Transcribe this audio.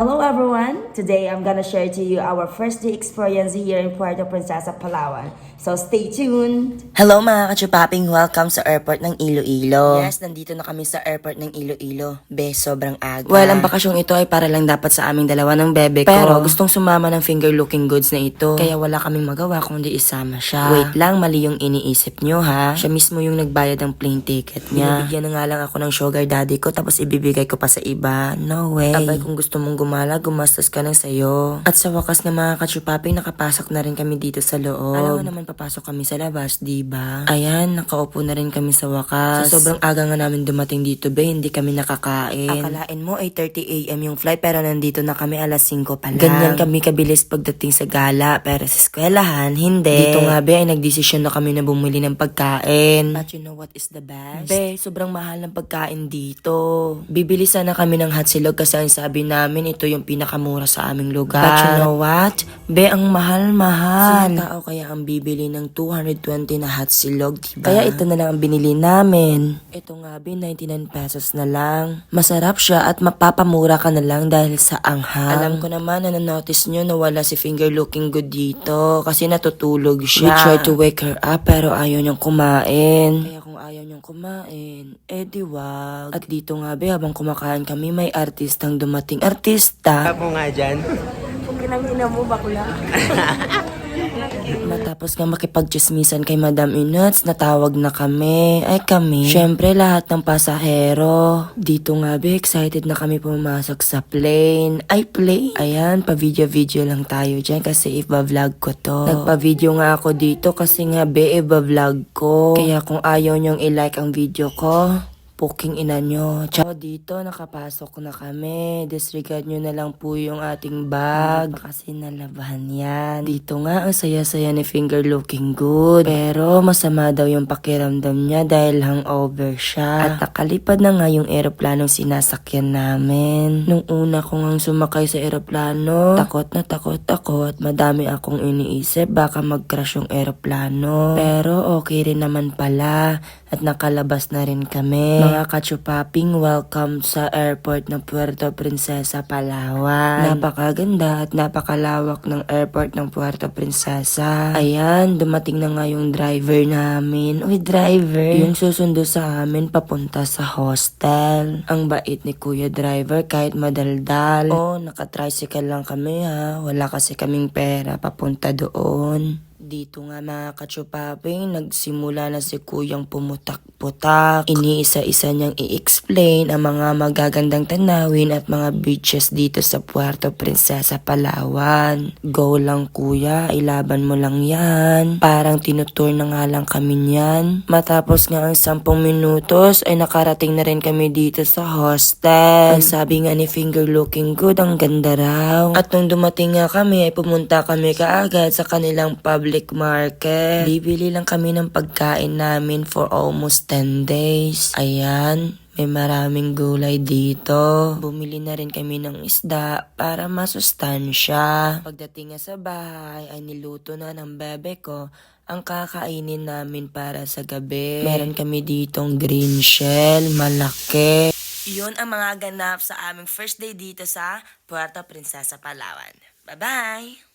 Hello everyone! Today I'm gonna share to you our first day experience here in Puerto Princesa, Palawan. So stay tuned! Hello mga kachupaping, welcome sa airport ng Iloilo. Yes, nandito na kami sa airport ng Iloilo. Be, sobrang aga. Well, ang bakasyong ito ay para lang dapat sa aming dalawa ng bebe ko. Pero gustong sumama ng finger looking goods na ito. Kaya wala kaming magawa kundi isama siya. Wait lang, mali yung iniisip nyo ha. Siya mismo yung nagbayad ng plane ticket niya. Binibigyan na nga lang ako ng sugar daddy ko tapos ibibigay ko pa sa iba. No way. Abay, kung gusto mong gumala, gumastos ka ng sayo. At sa wakas na mga kachupaping, nakapasok na rin kami dito sa loob. Alam mo naman papasok kami sa labas, diba? Ayan, nakaupo na rin kami sa wakas. Sa sobrang aga nga namin dumating dito, be, hindi kami nakakain. Akalain mo ay 30 AM yung flight pero nandito na kami alas 5 pa lang. Ganyan kami kabilis pagdating sa gala pero sa eskwelahan, hindi. Dito nga, be, ay nagdesisyon na kami na bumili ng pagkain. But you know what is the best? Be, sobrang mahal ng pagkain dito. Bibili sana kami ng hot silog kasi ang sabi namin ito yung pinakamura sa aming lugar. But you know what? Be, ang mahal-mahal. Sino tao kaya ang bibili ng 220 na hot silog, diba? Kaya ito na lang ang binili namin. Ito nga, be, 99 pesos na lang. Masarap siya at mapapamura ka na lang dahil sa anghang. Alam ko naman na na-notice nyo na wala si finger looking good dito kasi natutulog siya. We tried to wake her up pero ayaw niyang kumain. Kaya kung ayaw niyang kumain, di wag. At dito nga, be, habang kumakain kami, may artistang dumating. Artista! Ako nga dyan. Kung kinangina mo, bakla. Matapos nga makipagchismisan kay Madam Inuts, natawag na kami. Ay kami. Syempre lahat ng pasahero. Dito nga be, excited na kami pumasok sa plane. Ay plane? Ayan, pa-video-video lang tayo dyan kasi iba-vlog ko to. Nagpa-video nga ako dito kasi nga be, iba-vlog ko. Kaya kung ayaw nyong i-like ang video ko, puking ina nyo. Tsaka dito, nakapasok na kami. Disregard nyo na lang po yung ating bag. Kasi nalabahan yan. Dito nga, ang saya-saya ni finger looking good. Pero masama daw yung pakiramdam niya dahil hangover siya. At nakalipad na nga yung eroplanong sinasakyan namin. Nung una ko ngang sumakay sa eroplano, takot na takot ako at madami akong iniisip baka mag-crash yung eroplano. Pero okay rin naman pala at nakalabas na rin kami. Mga kachupaping, welcome sa airport ng Puerto Princesa, Palawan. Napakaganda at napakalawak ng airport ng Puerto Princesa. Ayan, dumating na nga yung driver namin. Uy, driver! Yung susundo sa amin papunta sa hostel. Ang bait ni Kuya Driver kahit madaldal. Naka-tricycle lang kami ha. Wala kasi kaming pera papunta doon. Dito nga mga kachupaping, nagsimula na si Kuyang pumutak-putak. Iniisa-isa niyang i-explain ang mga magagandang tanawin at mga beaches dito sa Puerto Princesa, Palawan. Go lang kuya, ilaban mo lang yan. Parang tinutour na nga lang kami niyan. Matapos nga ang 10 minutos ay nakarating na rin kami dito sa hostel. Ang sabi nga ni finger looking good, ang ganda raw. At nung dumating nga kami ay pumunta kami kaagad sa kanilang public market. Bibili lang kami ng pagkain namin for almost 10 days. Ayan, may maraming gulay dito. Bumili na rin kami ng isda para masustansya. Pagdating nga sa bahay ay niluto na ng bebe ko ang kakainin namin para sa gabi. Meron kami ditong green shell, malaki. Yun ang mga ganap sa aming first day dito sa Puerto Princesa, Palawan. Bye-bye!